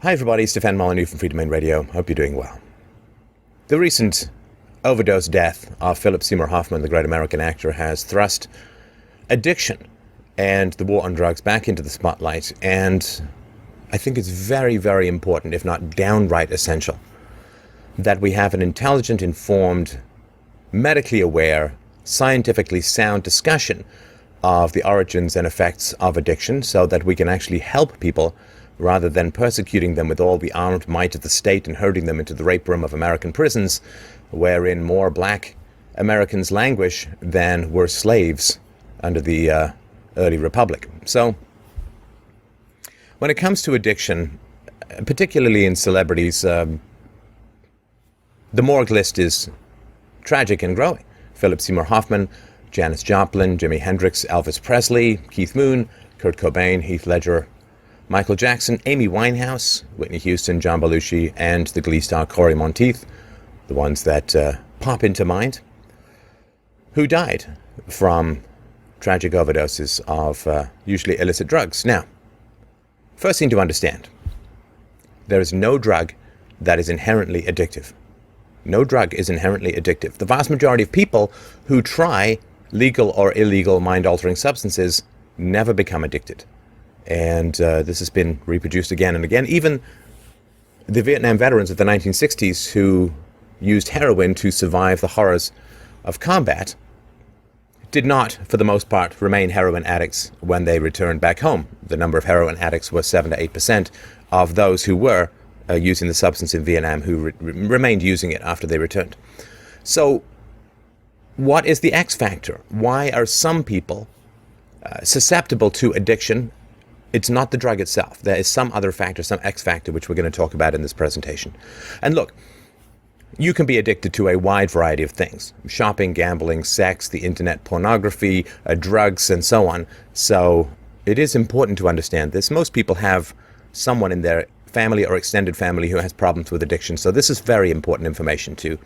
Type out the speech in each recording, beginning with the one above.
Hi everybody, Stefan Molyneux from Freedomain Radio. Hope you're doing well. The recent overdose death of Philip Seymour Hoffman, the great American actor, has thrust addiction and the war on drugs back into the spotlight, and I think it's very, very important, if not downright essential, that we have an intelligent, informed, medically aware, scientifically sound discussion of the origins and effects of addiction so that we can actually help people rather than persecuting them with all the armed might of the state and herding them into the rape room of American prisons, wherein more black Americans languish than were slaves under the early republic. So, when it comes to addiction, particularly in celebrities, the morgue list is tragic and growing. Philip Seymour Hoffman, Janis Joplin, Jimi Hendrix, Elvis Presley, Keith Moon, Kurt Cobain, Heath Ledger, Michael Jackson, Amy Winehouse, Whitney Houston, John Belushi, and the Glee star Corey Monteith, the ones that pop into mind, who died from tragic overdoses of usually illicit drugs. Now, first thing to understand, there is no drug that is inherently addictive. No drug is inherently addictive. The vast majority of people who try legal or illegal mind-altering substances never become addicted. And this has been reproduced again and again. Even the Vietnam veterans of the 1960s who used heroin to survive the horrors of combat did not, for the most part, remain heroin addicts when they returned back home. The number of heroin addicts was 7 to 8% of those who were using the substance in Vietnam who remained using it after they returned. So what is the X factor? Why are some people susceptible to addiction? It's not the drug itself. There is some other factor, some X factor, which we're going to talk about in this presentation. And look, you can be addicted to a wide variety of things. Shopping, gambling, sex, the internet, pornography, drugs, and so on. So it is important to understand this. Most people have someone in their family or extended family who has problems with addiction. So this is very important information to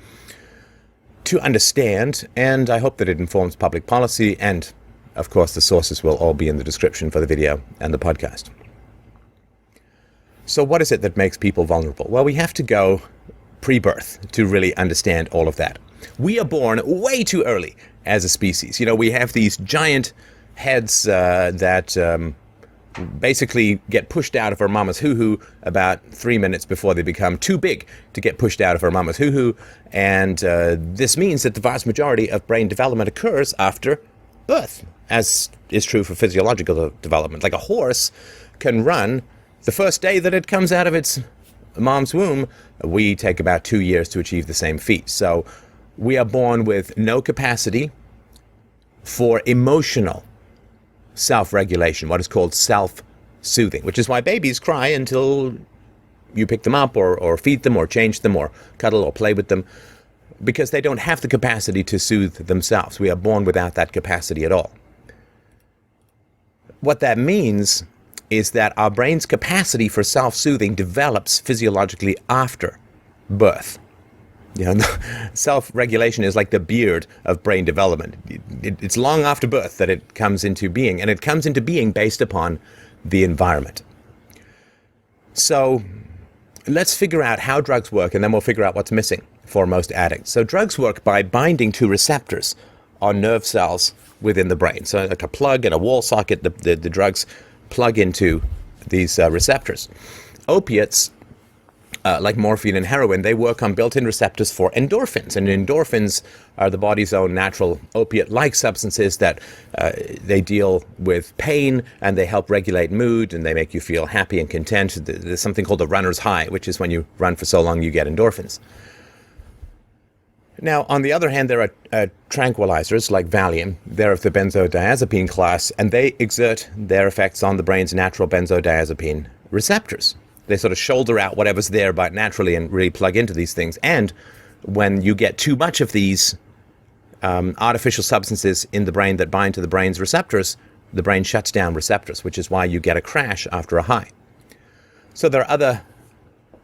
understand, and I hope that it informs public policy, and of course the sources will all be in the description for the video and the podcast. So what is it that makes people vulnerable? Well, we have to go pre-birth to really understand all of that. We are born way too early as a species. You know, we have these giant heads that basically get pushed out of our mama's hoo-hoo about 3 minutes before they become too big to get pushed out of our mama's hoo-hoo. And this means that the vast majority of brain development occurs after birth, as is true for physiological development. Like a horse can run the first day that it comes out of its mom's womb. We take about 2 years to achieve the same feat. So we are born with no capacity for emotional self-regulation, what is called self-soothing, which is why babies cry until you pick them up or feed them or change them or cuddle or play with them, because they don't have the capacity to soothe themselves. We are born without that capacity at all. What that means is that our brain's capacity for self-soothing develops physiologically after birth. You know, self-regulation is like the beard of brain development. It's long after birth that it comes into being, and it comes into being based upon the environment. So let's figure out how drugs work, and then we'll figure out what's missing for most addicts. So drugs work by binding to receptors on nerve cells within the brain. So like a plug and a wall socket, the drugs plug into these receptors. Opiates, like morphine and heroin, they work on built-in receptors for endorphins. And endorphins are the body's own natural opiate-like substances that they deal with pain, and they help regulate mood, and they make you feel happy and content. There's something called the runner's high, which is when you run for so long you get endorphins. Now, on the other hand, there are tranquilizers like Valium. They're of the benzodiazepine class, and they exert their effects on the brain's natural benzodiazepine receptors. They sort of shoulder out whatever's there but naturally and really plug into these things. And when you get too much of these artificial substances in the brain that bind to the brain's receptors, the brain shuts down receptors, which is why you get a crash after a high. So there are other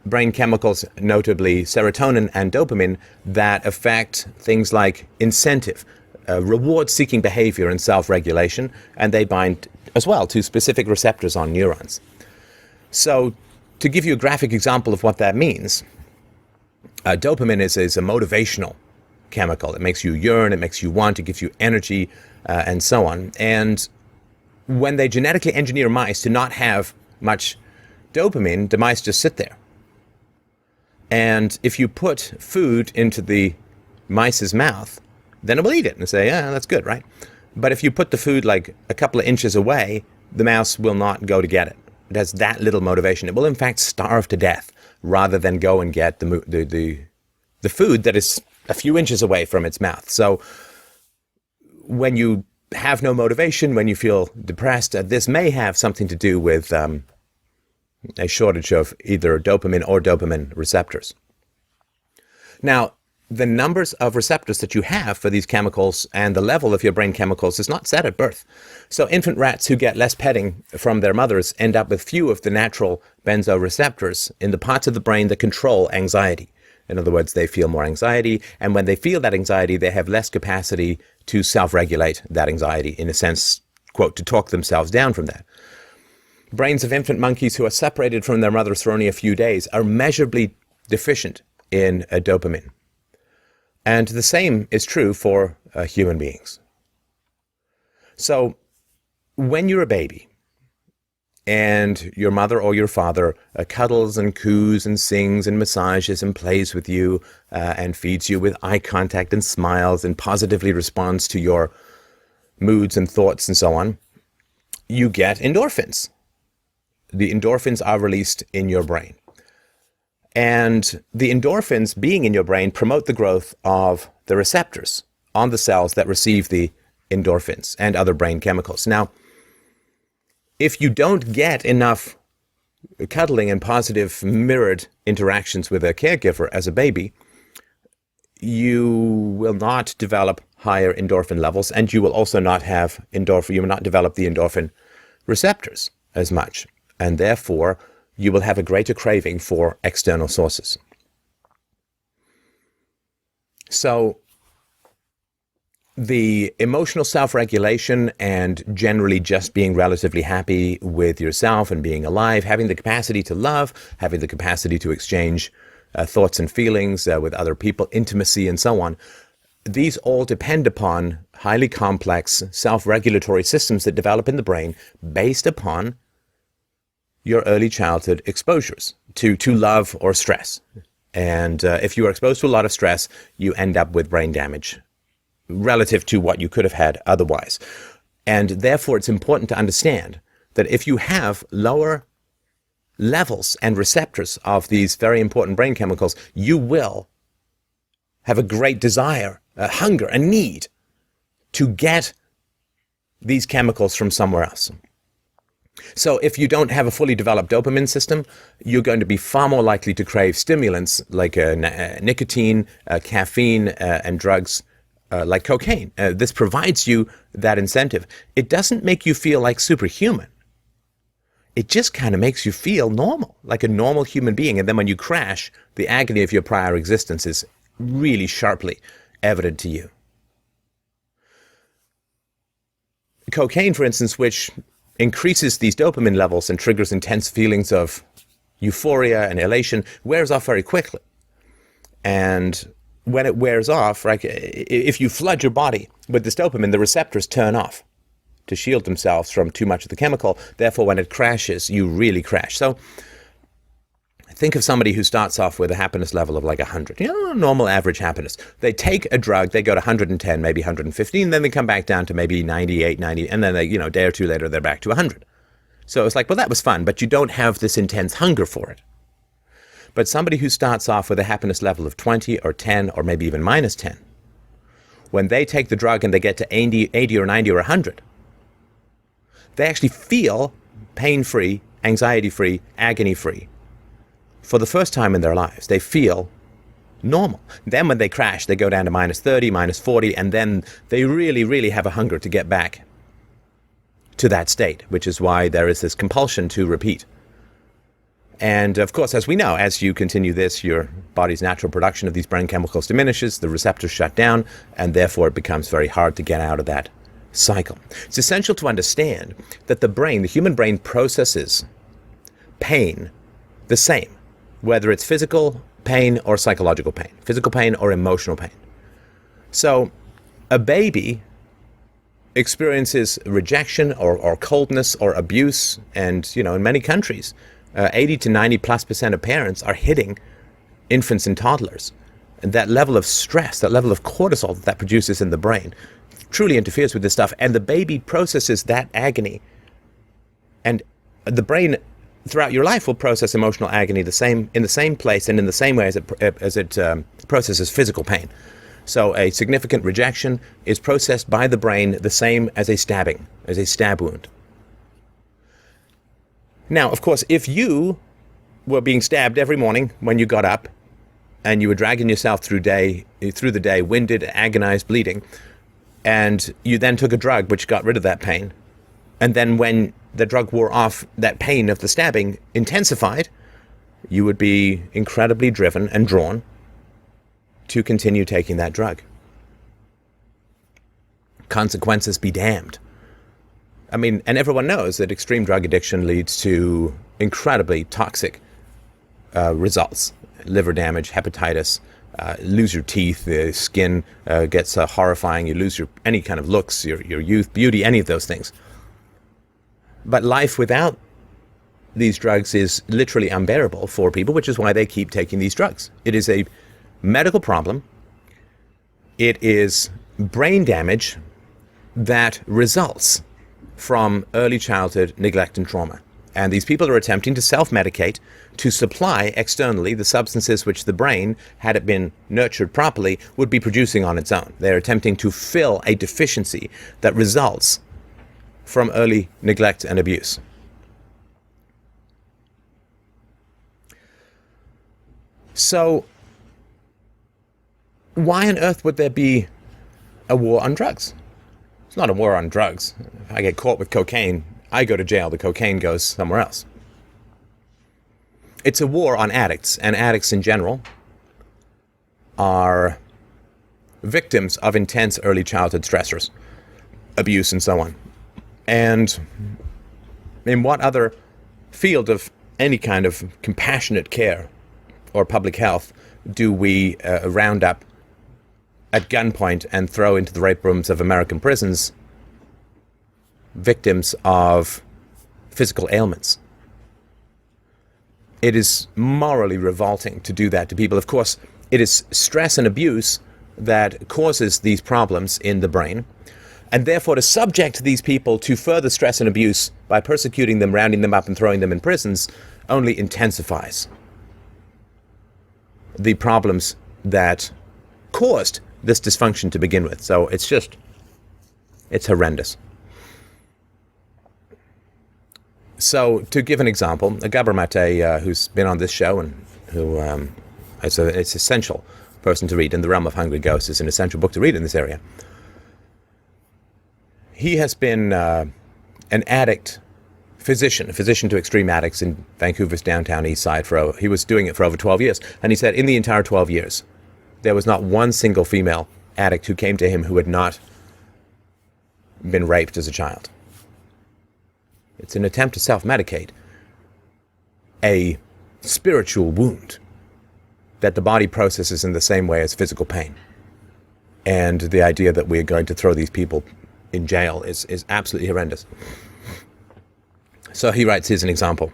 brain chemicals, notably serotonin and dopamine, that affect things like incentive, reward-seeking behavior and self-regulation, and they bind as well to specific receptors on neurons. So To give you a graphic example of what that means, dopamine is a motivational chemical. It makes you yearn, it makes you want, it gives you energy, and so on. And when they genetically engineer mice to not have much dopamine, the mice just sit there. And if you put food into the mice's mouth, then it will eat it and say, yeah, that's good, right? But if you put the food like a couple of inches away, the mouse will not go to get it. It has that little motivation. It will, in fact, starve to death rather than go and get the food that is a few inches away from its mouth. So when you have no motivation, when you feel depressed, this may have something to do with a shortage of either dopamine or dopamine receptors. Now, the numbers of receptors that you have for these chemicals and the level of your brain chemicals is not set at birth. So infant rats who get less petting from their mothers end up with few of the natural benzoreceptors in the parts of the brain that control anxiety. In other words, they feel more anxiety, and when they feel that anxiety, they have less capacity to self-regulate that anxiety, in a sense, quote, to talk themselves down from that. Brains of infant monkeys who are separated from their mothers for only a few days are measurably deficient in dopamine. And the same is true for human beings. So when you're a baby and your mother or your father cuddles and coos and sings and massages and plays with you and feeds you with eye contact and smiles and positively responds to your moods and thoughts and so on, you get endorphins. The endorphins are released in your brain. And the endorphins being in your brain promote the growth of the receptors on the cells that receive the endorphins and other brain chemicals. Now, if you don't get enough cuddling and positive mirrored interactions with a caregiver as a baby, you will not develop higher endorphin levels, and you will also not have you will not develop the endorphin receptors as much. And therefore, you will have a greater craving for external sources. So the emotional self-regulation and generally just being relatively happy with yourself and being alive, having the capacity to love, having the capacity to exchange thoughts and feelings with other people, intimacy and so on, these all depend upon highly complex self-regulatory systems that develop in the brain based upon your early childhood exposures to love or stress. And if you are exposed to a lot of stress, you end up with brain damage relative to what you could have had otherwise. And therefore, it's important to understand that if you have lower levels and receptors of these very important brain chemicals, you will have a great desire, a hunger, a need to get these chemicals from somewhere else. So if you don't have a fully developed dopamine system, you're going to be far more likely to crave stimulants like nicotine, caffeine, and drugs like cocaine. This provides you that incentive. It doesn't make you feel like superhuman. It just kind of makes you feel normal, like a normal human being. And then when you crash, the agony of your prior existence is really sharply evident to you. Cocaine, for instance, which increases these dopamine levels and triggers intense feelings of euphoria and elation, wears off very quickly. And when it wears off, right, if you flood your body with this dopamine, the receptors turn off to shield themselves from too much of the chemical. Therefore, when it crashes, you really crash. So think of somebody who starts off with a happiness level of like 100, normal average happiness. They take a drug, they go to 110, maybe 115, then they come back down to maybe 98, 90, and then they, a day or two later, they're back to 100. So it's like, well, that was fun, but you don't have this intense hunger for it. But somebody who starts off with a happiness level of 20 or 10 or maybe even minus 10, when they take the drug and they get to 80 or 90 or 100, they actually feel pain-free, anxiety-free, agony-free. For the first time in their lives, they feel normal. Then when they crash, they go down to minus 30, minus 40, and then they really, really have a hunger to get back to that state, which is why there is this compulsion to repeat. And of course, as we know, as you continue this, your body's natural production of these brain chemicals diminishes, the receptors shut down, and therefore it becomes very hard to get out of that cycle. It's essential to understand that the brain, the human brain, processes pain the same, whether it's physical pain or psychological pain, physical pain or emotional pain. So a baby experiences rejection or coldness or abuse, and in many countries, 80 to 90+% of parents are hitting infants and toddlers. And that level of stress, that level of cortisol that produces in the brain truly interferes with this stuff. And the baby processes that agony. And the brain throughout your life will process emotional agony in the same place and in the same way as it processes physical pain. So a significant rejection is processed by the brain the same as a stabbing, as a stab wound. Now, of course, if you were being stabbed every morning when you got up and you were dragging yourself through the day, winded, agonized, bleeding, and you then took a drug which got rid of that pain, and then when the drug wore off, that pain of the stabbing intensified, you would be incredibly driven and drawn to continue taking that drug. Consequences be damned. I mean, and everyone knows that extreme drug addiction leads to incredibly toxic results. Liver damage, hepatitis, lose your teeth, the skin gets horrifying, you lose any kind of looks, your youth, beauty, any of those things. But life without these drugs is literally unbearable for people, which is why they keep taking these drugs. It is a medical problem. It is brain damage that results from early childhood neglect and trauma. And these people are attempting to self-medicate to supply externally the substances which the brain, had it been nurtured properly, would be producing on its own. They're attempting to fill a deficiency that results from early neglect and abuse. So, why on earth would there be a war on drugs? It's not a war on drugs. If I get caught with cocaine, I go to jail, the cocaine goes somewhere else. It's a war on addicts, and addicts in general are victims of intense early childhood stressors, abuse, and so on. And in what other field of any kind of compassionate care or public health do we round up at gunpoint and throw into the rape rooms of American prisons victims of physical ailments? It is morally revolting to do that to people. Of course, it is stress and abuse that causes these problems in the brain. And therefore, to subject these people to further stress and abuse by persecuting them, rounding them up, and throwing them in prisons only intensifies the problems that caused this dysfunction to begin with. So it's horrendous. So to give an example, Gabor Mate, who's been on this show and who it's an essential person to read, In the Realm of Hungry Ghosts is an essential book to read in this area. He has been an addict physician, a physician to extreme addicts in Vancouver's downtown east side. He was doing it for over 12 years. And he said in the entire 12 years, there was not one single female addict who came to him who had not been raped as a child. It's an attempt to self-medicate a spiritual wound that the body processes in the same way as physical pain. And the idea that we're going to throw these people in jail is absolutely horrendous. So he writes, here's an example.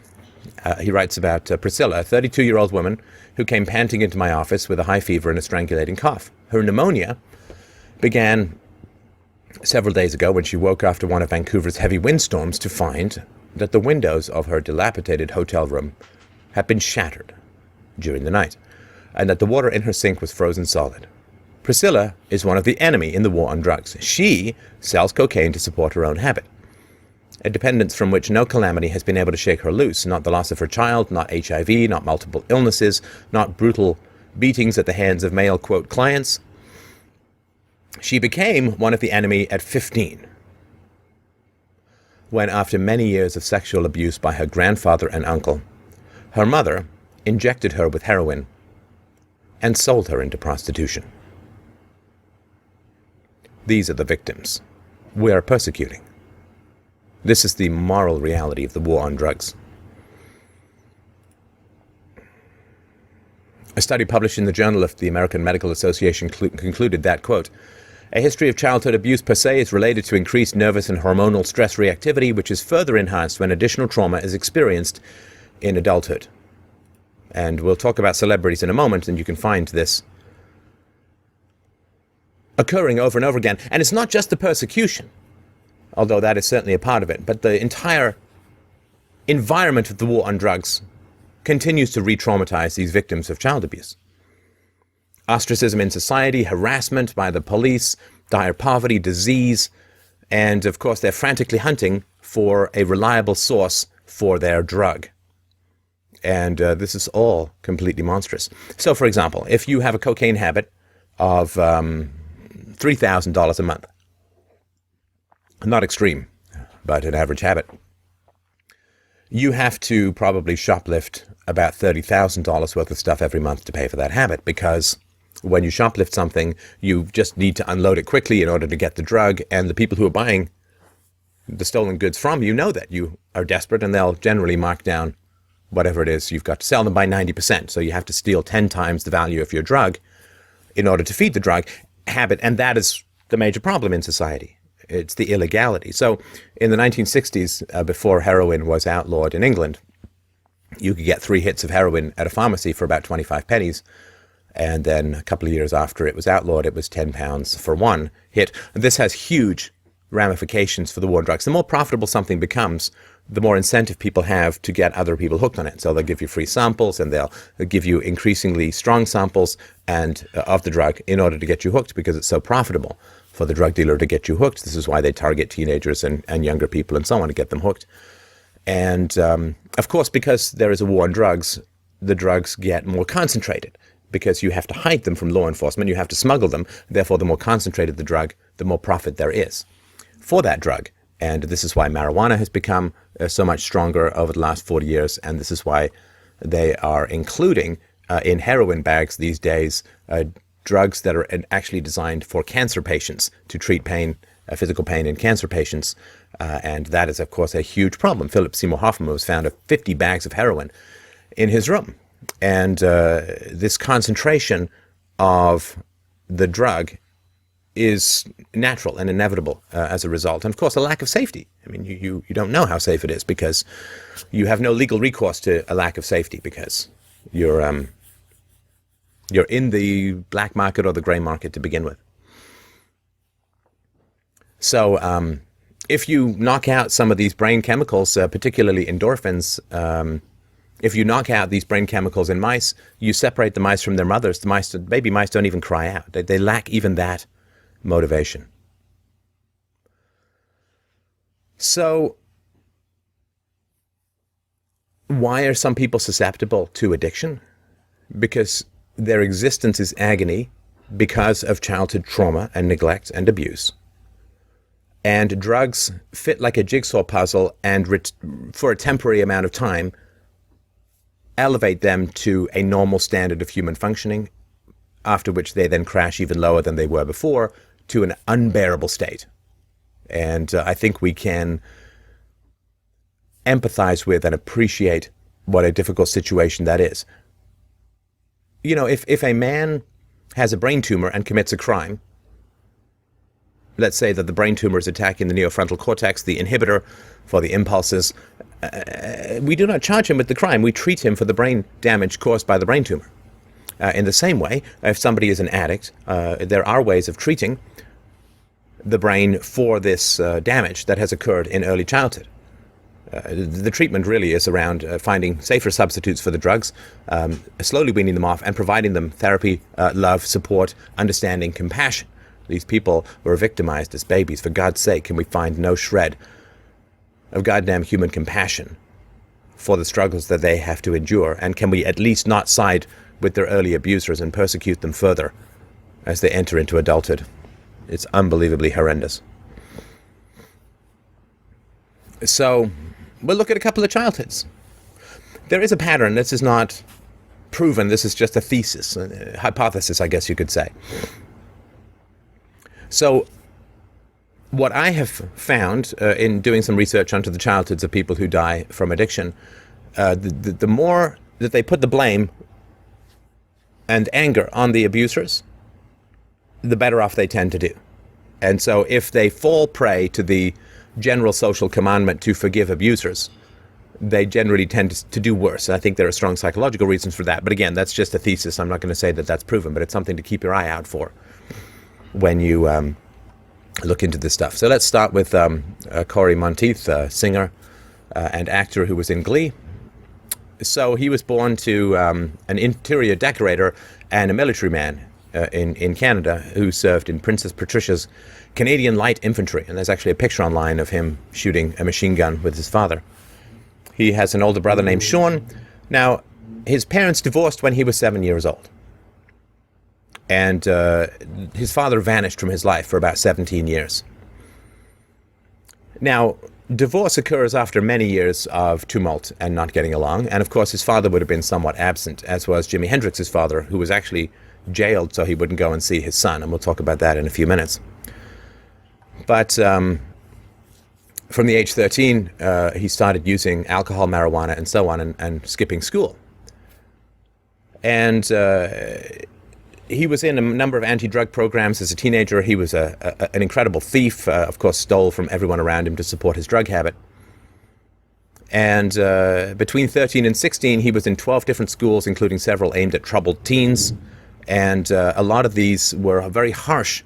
He writes about Priscilla, a 32-year-old woman who came panting into my office with a high fever and a strangulating cough. Her pneumonia began several days ago when she woke after one of Vancouver's heavy windstorms to find that the windows of her dilapidated hotel room had been shattered during the night, and that the water in her sink was frozen solid. Priscilla is one of the enemy in the war on drugs. She sells cocaine to support her own habit, a dependence from which no calamity has been able to shake her loose, not the loss of her child, not HIV, not multiple illnesses, not brutal beatings at the hands of male, quote, clients. She became one of the enemy at 15, when after many years of sexual abuse by her grandfather and uncle, her mother injected her with heroin and sold her into prostitution. These are the victims we are persecuting. This is the moral reality of the war on drugs. A study published in the Journal of the American Medical Association concluded that, quote, a history of childhood abuse per se is related to increased nervous and hormonal stress reactivity, which is further enhanced when additional trauma is experienced in adulthood. And we'll talk about celebrities in a moment, and you can find this occurring over and over again. And it's not just the persecution, although that is certainly a part of it, but the entire environment of the war on drugs continues to re-traumatize these victims of child abuse. Ostracism in society, harassment by the police, dire poverty, disease, and of course they're frantically hunting for a reliable source for their drug. And this is all completely monstrous. So, for example, if you have a cocaine habit of $3,000 a month, not extreme, but an average habit, you have to probably shoplift about $30,000 worth of stuff every month to pay for that habit, because when you shoplift something, you just need to unload it quickly in order to get the drug, and the people who are buying the stolen goods from you know that you are desperate, and they'll generally mark down whatever it is you've got to sell them by 90%. So you have to steal 10 times the value of your drug in order to feed the drug habit, and that is the major problem in society. It's the illegality. So in the 1960s, before heroin was outlawed in England, you could get 3 hits of heroin at a pharmacy for about 25 pennies. And then a couple of years after it was outlawed, it was £10 for 1 hit. And this has huge ramifications for the war on drugs. The more profitable something becomes, the more incentive people have to get other people hooked on it. So they'll give you free samples, and they'll give you increasingly strong samples and of the drug in order to get you hooked, because it's so profitable for the drug dealer to get you hooked. This is why they target teenagers and younger people and so on to get them hooked. And of course, because there is a war on drugs, the drugs get more concentrated, because you have to hide them from law enforcement, you have to smuggle them. Therefore, the more concentrated the drug, the more profit there is for that drug. And this is why marijuana has become so much stronger over the last 40 years, and this is why they are including in heroin bags these days drugs that are actually designed for cancer patients, to treat pain, physical pain in cancer patients. And that is, of course, a huge problem. Philip Seymour Hoffman was found with 50 bags of heroin in his room. And this concentration of the drug is natural and inevitable as a result. And of course, a lack of safety. I mean, you don't know how safe it is, because you have no legal recourse to a lack of safety, because you're in the black market or the gray market to begin with. So if you knock out some of these brain chemicals, particularly endorphins, if you knock out these brain chemicals in mice, you separate the mice from their mothers. The baby mice don't even cry out. They lack even that motivation. So why are some people susceptible to addiction? Because their existence is agony because of childhood trauma and neglect and abuse. And drugs fit like a jigsaw puzzle, and for a temporary amount of time, elevate them to a normal standard of human functioning, after which they then crash even lower than they were before, to an unbearable state. And I think we can empathize with and appreciate what a difficult situation that is. You know, if a man has a brain tumor and commits a crime, let's say that the brain tumor is attacking the neofrontal cortex, the inhibitor for the impulses, we do not charge him with the crime. We treat him for the brain damage caused by the brain tumor. In the same way, if somebody is an addict, there are ways of treating the brain for this damage that has occurred in early childhood. The treatment really is around finding safer substitutes for the drugs, slowly weaning them off, and providing them therapy, love, support, understanding, compassion. These people were victimized as babies. For God's sake, can we find no shred of goddamn human compassion for the struggles that they have to endure? And can we at least not side with their early abusers and persecute them further as they enter into adulthood? It's unbelievably horrendous. So we'll look at a couple of childhoods. There is a pattern. This is not proven. This is just a thesis, a hypothesis, I guess you could say. So what I have found in doing some research onto the childhoods of people who die from addiction, the more that they put the blame and anger on the abusers, the better off they tend to do. And so if they fall prey to the general social commandment to forgive abusers, they generally tend to do worse. I think there are strong psychological reasons for that. But again, that's just a thesis. I'm not going to say that that's proven, but it's something to keep your eye out for when you look into this stuff. So let's start with Corey Monteith, singer and actor who was in Glee. So he was born to an interior decorator and a military man in Canada who served in Princess Patricia's Canadian Light Infantry. And there's actually a picture online of him shooting a machine gun with his father. He has an older brother named Sean. Now, his parents divorced when he was 7 years old. And his father vanished from his life for about 17 years. Now, divorce occurs after many years of tumult and not getting along. And of course, his father would have been somewhat absent, as was Jimi Hendrix's father, who was actually jailed so he wouldn't go and see his son. And we'll talk about that in a few minutes. But from the age 13, he started using alcohol, marijuana, and so on, and skipping school. And he was in a number of anti-drug programs as a teenager. He was an incredible thief, of course, stole from everyone around him to support his drug habit. And between 13 and 16, he was in 12 different schools, including several aimed at troubled teens. And a lot of these were very harsh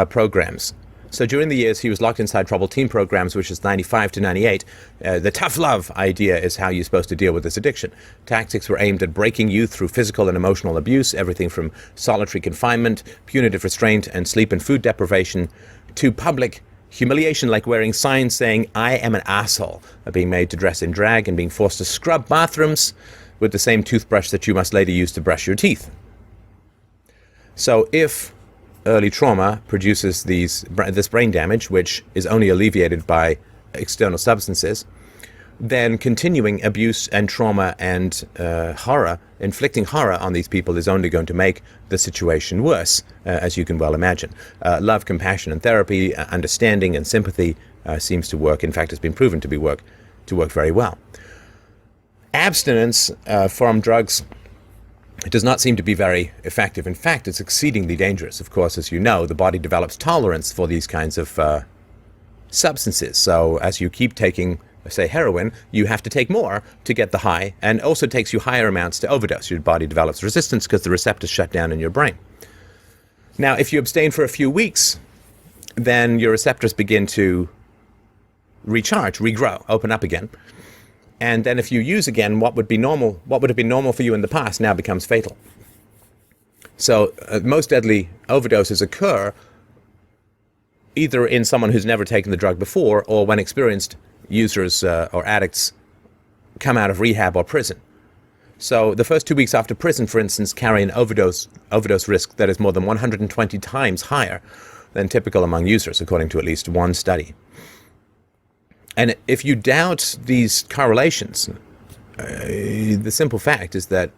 programs. So during the years he was locked inside troubled teen programs, which is 95 to 98, the tough love idea is how you're supposed to deal with this addiction. Tactics were aimed at breaking youth through physical and emotional abuse, everything from solitary confinement, punitive restraint, and sleep and food deprivation, to public humiliation like wearing signs saying, "I am an asshole," being made to dress in drag, and being forced to scrub bathrooms with the same toothbrush that you must later use to brush your teeth. So if early trauma produces this brain damage, which is only alleviated by external substances, then continuing abuse and trauma and horror, inflicting horror on these people, is only going to make the situation worse, as you can well imagine. Love, compassion, and therapy, understanding and sympathy seems to work. In fact, it's been proven to work very well. Abstinence from drugs, it does not seem to be very effective. In fact, it's exceedingly dangerous. Of course, as you know, the body develops tolerance for these kinds of substances. So as you keep taking, say, heroin, you have to take more to get the high, and also takes you higher amounts to overdose. Your body develops resistance because the receptors shut down in your brain. Now, if you abstain for a few weeks, then your receptors begin to recharge, regrow, open up again. And then if you use again, what would have been normal for you in the past now becomes fatal. So most deadly overdoses occur either in someone who's never taken the drug before, or when experienced users or addicts come out of rehab or prison. So the first 2 weeks after prison, for instance, carry an overdose risk that is more than 120 times higher than typical among users, according to at least one study. And if you doubt these correlations, the simple fact is that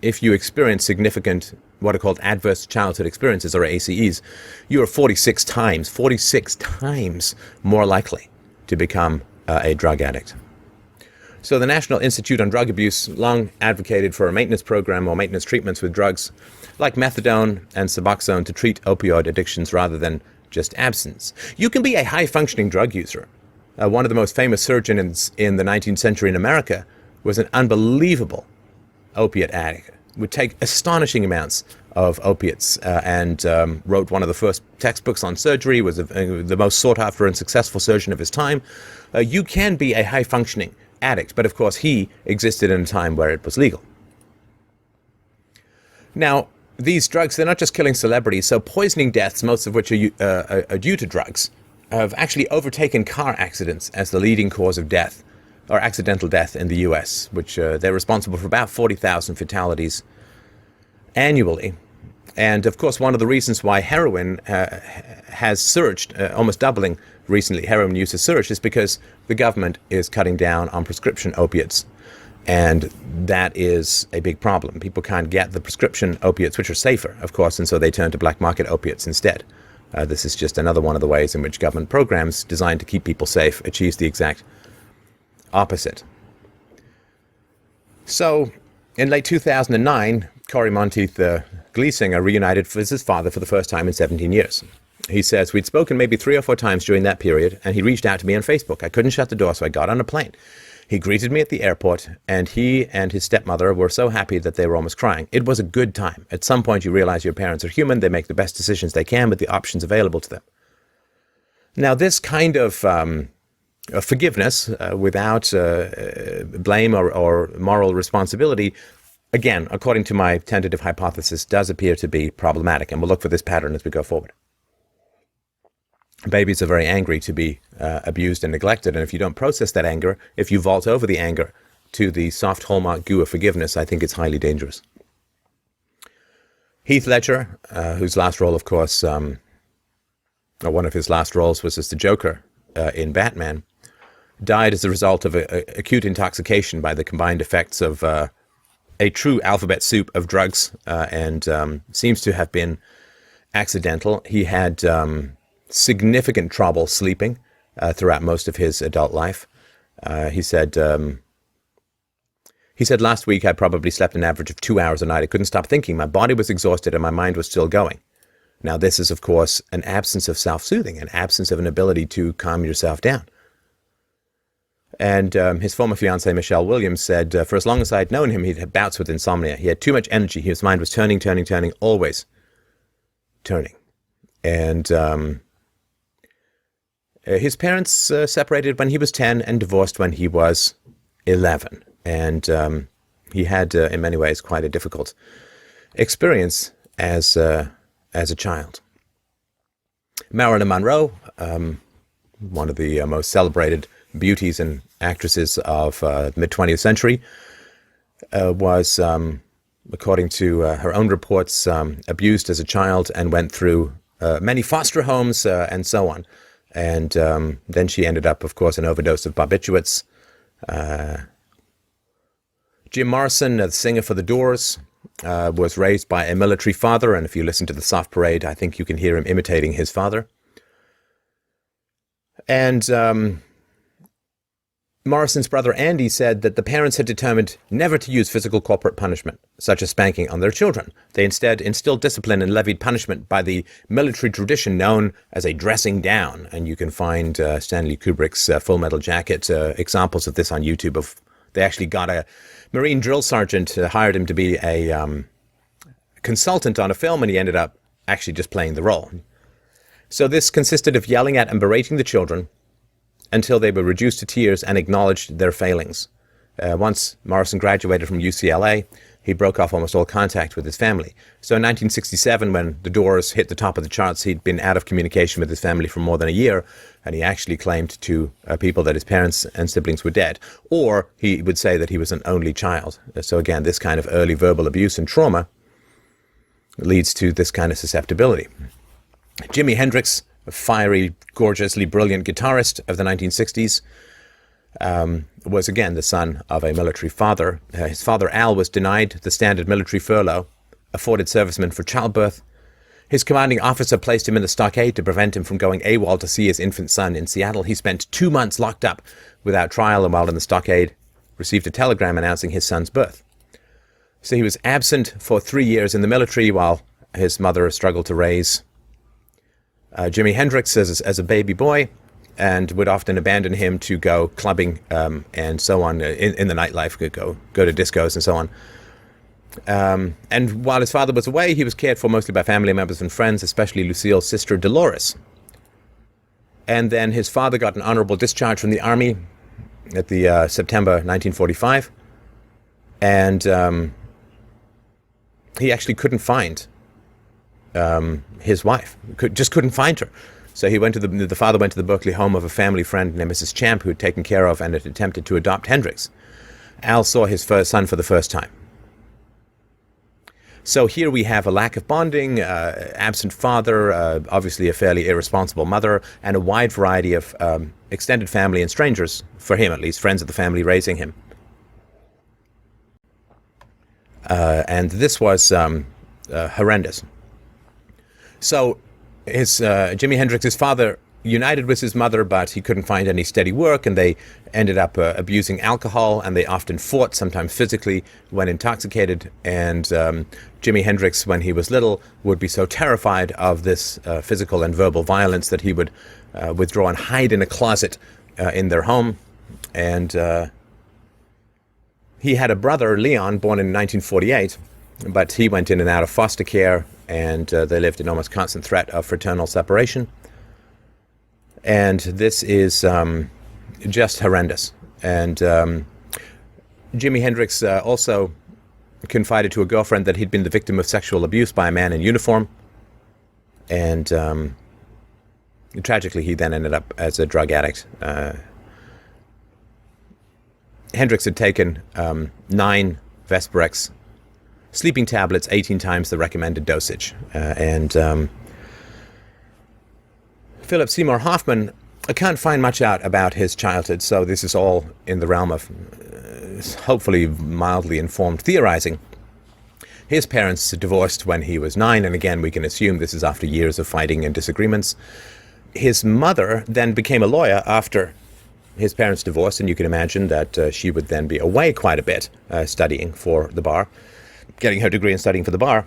if you experience significant, what are called adverse childhood experiences, or ACEs, you are 46 times more likely to become a drug addict. So the National Institute on Drug Abuse long advocated for a maintenance program or maintenance treatments with drugs like methadone and Suboxone to treat opioid addictions rather than just abstinence. You can be a high-functioning drug user. One of the most famous surgeons in the 19th century in America was an unbelievable opiate addict. Would take astonishing amounts of opiates and wrote one of the first textbooks on surgery, was the most sought after and successful surgeon of his time. You can be a high-functioning addict, but of course he existed in a time where it was legal. Now, these drugs, they're not just killing celebrities, so poisoning deaths, most of which are due to drugs, have actually overtaken car accidents as the leading cause of death, or accidental death in the US, which they're responsible for about 40,000 fatalities annually. And of course, one of the reasons why heroin has surged, almost doubling recently, heroin use has surged, is because the government is cutting down on prescription opiates. And that is a big problem. People can't get the prescription opiates, which are safer, of course, and so they turn to black market opiates instead. This is just another one of the ways in which government programs designed to keep people safe achieves the exact opposite. So, in late 2009, Corey Monteith, the Glee singer, reunited with his father for the first time in 17 years. He says, we'd spoken maybe 3 or 4 times during that period, and he reached out to me on Facebook. I couldn't shut the door, so I got on a plane. He greeted me at the airport, and he and his stepmother were so happy that they were almost crying. It was a good time. At some point, you realize your parents are human. They make the best decisions they can with the options available to them. Now, this kind of forgiveness without blame or moral responsibility, again, according to my tentative hypothesis, does appear to be problematic, and we'll look for this pattern as we go forward. Babies are very angry to be abused and neglected, and if you don't process that anger, if you vault over the anger to the soft hallmark goo of forgiveness, I think it's highly dangerous. Heath Ledger, whose last role, of course, or one of his last roles was as the Joker in Batman, died as a result of acute intoxication by the combined effects of a true alphabet soup of drugs, and seems to have been accidental. He had significant trouble sleeping throughout most of his adult life. He said, last week I probably slept an average of 2 hours a night. I couldn't stop thinking. My body was exhausted and my mind was still going. Now, this is, of course, an absence of self-soothing, an absence of an ability to calm yourself down. And his former fiancée, Michelle Williams, said, for as long as I had known him, he'd had bouts with insomnia. He had too much energy. His mind was turning, always turning. And his parents separated when he was 10 and divorced when he was 11. And he had, in many ways, quite a difficult experience as a child. Marilyn Monroe, one of the most celebrated beauties and actresses of the mid-20th century, was, according to her own reports, abused as a child and went through many foster homes and so on. And then she ended up, of course, an overdose of barbiturates. Jim Morrison, the singer for The Doors, was raised by a military father, and if you listen to the Soft Parade, I think you can hear him imitating his father. And Morrison's brother Andy said that the parents had determined never to use physical corporate punishment, such as spanking, on their children. They instead instilled discipline and levied punishment by the military tradition known as a dressing down. And you can find Stanley Kubrick's Full Metal Jacket examples of this on YouTube. They actually got a Marine drill sergeant, hired him to be a consultant on a film, and he ended up actually just playing the role. So this consisted of yelling at and berating the children until they were reduced to tears and acknowledged their failings. Once Morrison graduated from UCLA, he broke off almost all contact with his family. So in 1967, when The Doors hit the top of the charts, he'd been out of communication with his family for more than a year, and he actually claimed to people that his parents and siblings were dead. Or he would say that he was an only child. So again, this kind of early verbal abuse and trauma leads to this kind of susceptibility. Jimi Hendrix, a fiery, gorgeously brilliant guitarist of the 1960s, was again the son of a military father. His father, Al, was denied the standard military furlough afforded servicemen for childbirth. His commanding officer placed him in the stockade to prevent him from going AWOL to see his infant son in Seattle. He spent 2 months locked up without trial, and while in the stockade, received a telegram announcing his son's birth. So he was absent for 3 years in the military while his mother struggled to raise Jimi Hendrix as a baby boy, and would often abandon him to go clubbing and so on in the nightlife, go to discos and so on. And while his father was away, he was cared for mostly by family members and friends, especially Lucille's sister Dolores. And then his father got an honorable discharge from the army at the September 1945, and he actually couldn't find his wife. Just couldn't find her. So he went to the father went to the Berkeley home of a family friend named Mrs. Champ, who had taken care of and had attempted to adopt Hendrix. Al saw his first son for the first time. So here we have a lack of bonding, absent father, obviously a fairly irresponsible mother, and a wide variety of extended family and strangers, for him at least, friends of the family raising him. And this was horrendous. So Jimi Hendrix's father united with his mother, but he couldn't find any steady work, and they ended up abusing alcohol, and they often fought, sometimes physically, when intoxicated. And Jimi Hendrix, when he was little, would be so terrified of this physical and verbal violence that he would withdraw and hide in a closet in their home. And he had a brother, Leon, born in 1948, but he went in and out of foster care, and they lived in almost constant threat of fraternal separation. And this is just horrendous. And Jimi Hendrix also confided to a girlfriend that he'd been the victim of sexual abuse by a man in uniform. And tragically, he then ended up as a drug addict. Hendrix had taken 9 Vesperex sleeping tablets, 18 times the recommended dosage. Philip Seymour Hoffman, I can't find much out about his childhood, so this is all in the realm of hopefully mildly informed theorizing. His parents divorced when he was 9, and again, we can assume this is after years of fighting and disagreements. His mother then became a lawyer after his parents' divorce, and you can imagine that she would then be away quite a bit studying for the bar, getting her degree and studying for the bar.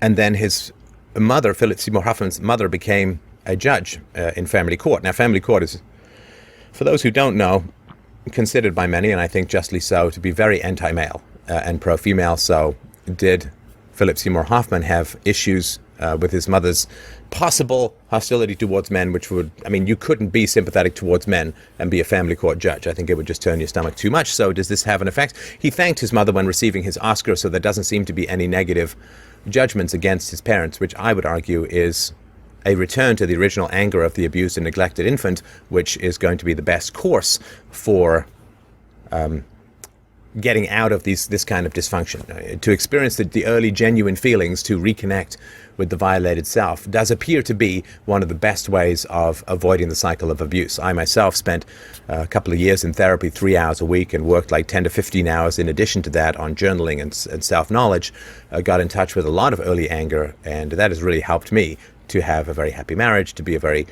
And then his mother, Philip Seymour Hoffman's mother, became a judge in family court. Now, family court is, for those who don't know, considered by many, and I think justly so, to be very anti-male and pro-female. So did Philip Seymour Hoffman have issues with his mother's possible hostility towards men, which would, I mean, you couldn't be sympathetic towards men and be a family court judge. I think it would just turn your stomach too much. So does this have an effect? He thanked his mother when receiving his Oscar, so there doesn't seem to be any negative judgments against his parents, which I would argue is a return to the original anger of the abused and neglected infant, which is going to be the best course for getting out of this kind of dysfunction. To experience the early genuine feelings, to reconnect with the violated self, does appear to be one of the best ways of avoiding the cycle of abuse. I myself spent a couple of years in therapy, 3 hours a week, and worked like 10 to 15 hours in addition to that on journaling and self-knowledge. Got in touch with a lot of early anger, and that has really helped me to have a very happy marriage, to be a very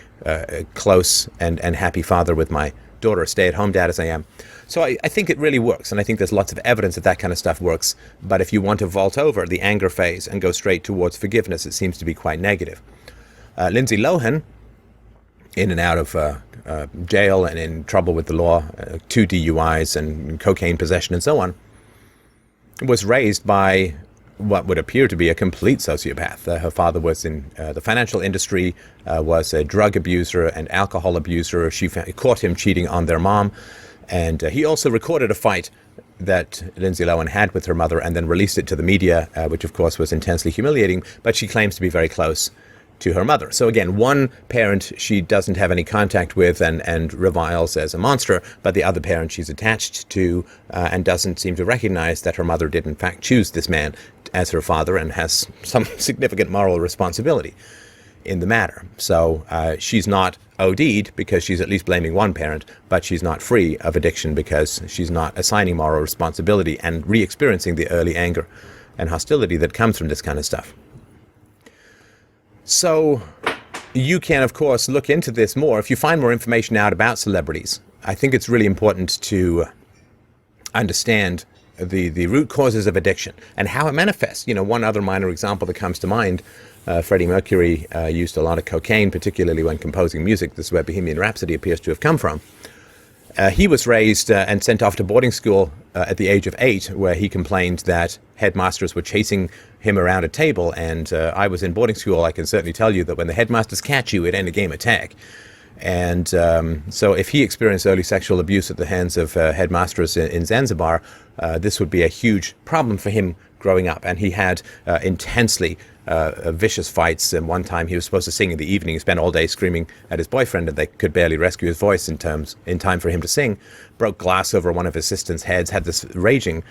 close and happy father with my daughter, a stay-at-home dad as I am. So I think it really works, and I think there's lots of evidence that kind of stuff works. But if you want to vault over the anger phase and go straight towards forgiveness, it seems to be quite negative. Lindsay Lohan, in and out of jail and in trouble with the law, 2 DUIs and cocaine possession and so on, was raised by what would appear to be a complete sociopath. Her father was in the financial industry, was a drug abuser and alcohol abuser. She caught him cheating on their mom. And he also recorded a fight that Lindsay Lohan had with her mother and then released it to the media, which of course was intensely humiliating, but she claims to be very close to her mother. So again, one parent she doesn't have any contact with and reviles as a monster, but the other parent she's attached to and doesn't seem to recognize that her mother did in fact choose this man as her father and has some significant moral responsibility in the matter. So she's not OD'd because she's at least blaming one parent, but she's not free of addiction because she's not assigning moral responsibility and re-experiencing the early anger and hostility that comes from this kind of stuff. So you can, of course, look into this more. If you find more information out about celebrities, I think it's really important to understand the root causes of addiction and how it manifests. You know, one other minor example that comes to mind, Freddie Mercury used a lot of cocaine, particularly when composing music. This is where Bohemian Rhapsody appears to have come from. He was raised and sent off to boarding school at the age of 8, where he complained that headmasters were chasing him around a table. And I was in boarding school. I can certainly tell you that when the headmasters catch you, it ends a game of tag. And so if he experienced early sexual abuse at the hands of headmasters in Zanzibar, this would be a huge problem for him growing up. And he had intensely vicious fights. And one time he was supposed to sing in the evening, spent all day screaming at his boyfriend, and they could barely rescue his voice in time for him to sing. Broke glass over one of his assistants' heads, had this raging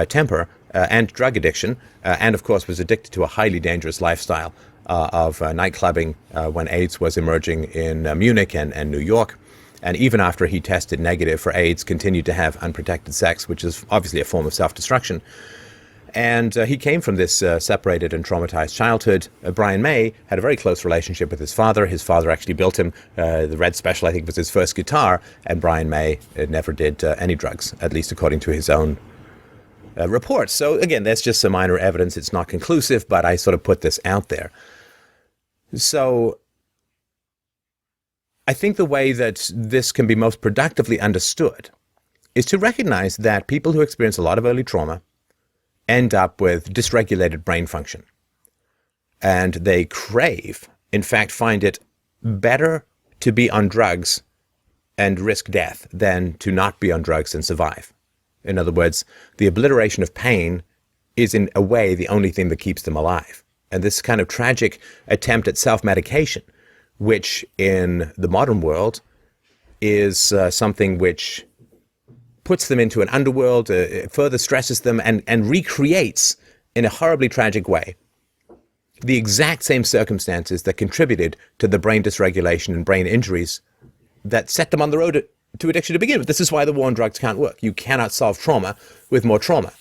temper and drug addiction, and of course was addicted to a highly dangerous lifestyle of nightclubbing when AIDS was emerging in Munich and New York. And even after he tested negative for AIDS, continued to have unprotected sex, which is obviously a form of self-destruction. And he came from this separated and traumatized childhood. Brian May had a very close relationship with his father. His father actually built him the Red Special, I think, was his first guitar. And Brian May never did any drugs, at least according to his own reports. So again, that's just some minor evidence. It's not conclusive, but I sort of put this out there. So I think the way that this can be most productively understood is to recognize that people who experience a lot of early trauma end up with dysregulated brain function. And they crave, in fact, find it better to be on drugs and risk death than to not be on drugs and survive. In other words, the obliteration of pain is in a way the only thing that keeps them alive. And this kind of tragic attempt at self-medication, which in the modern world is something which puts them into an underworld, further stresses them, and recreates in a horribly tragic way the exact same circumstances that contributed to the brain dysregulation and brain injuries that set them on the road to addiction to begin with. This is why the war on drugs can't work. You cannot solve trauma with more trauma.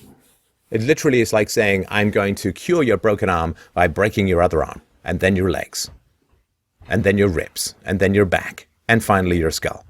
It literally is like saying, I'm going to cure your broken arm by breaking your other arm, and then your legs, and then your ribs, and then your back, and finally your skull.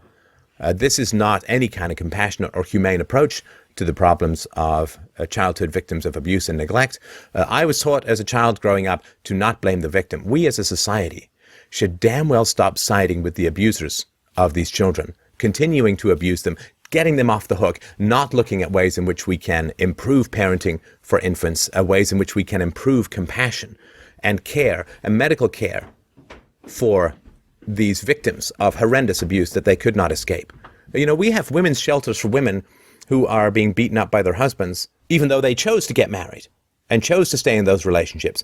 This is not any kind of compassionate or humane approach to the problems of childhood victims of abuse and neglect. I was taught as a child growing up to not blame the victim. We as a society should damn well stop siding with the abusers of these children, continuing to abuse them, getting them off the hook, not looking at ways in which we can improve parenting for infants, ways in which we can improve compassion and care and medical care for these victims of horrendous abuse that they could not escape. You know, we have women's shelters for women who are being beaten up by their husbands, even though they chose to get married and chose to stay in those relationships.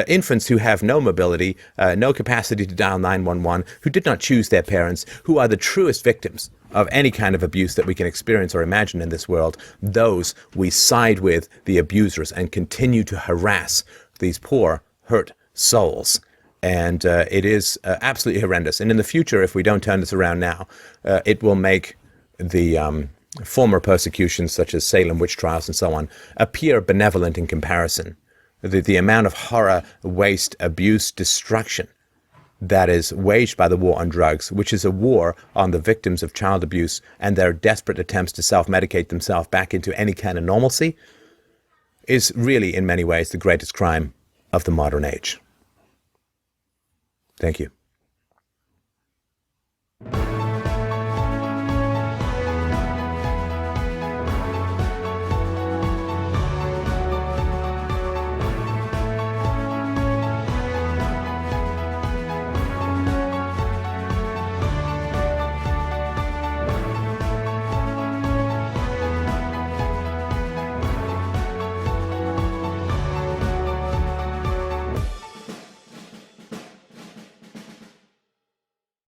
Infants who have no mobility, no capacity to dial 911, who did not choose their parents, who are the truest victims of any kind of abuse that we can experience or imagine in this world. Those we side with the abusers and continue to harass these poor, hurt souls. And it is absolutely horrendous. And in the future, if we don't turn this around now, it will make the former persecutions, such as Salem witch trials and so on, appear benevolent in comparison. The amount of horror, waste, abuse, destruction that is waged by the war on drugs, which is a war on the victims of child abuse and their desperate attempts to self-medicate themselves back into any kind of normalcy, is really, in many ways, the greatest crime of the modern age. Thank you.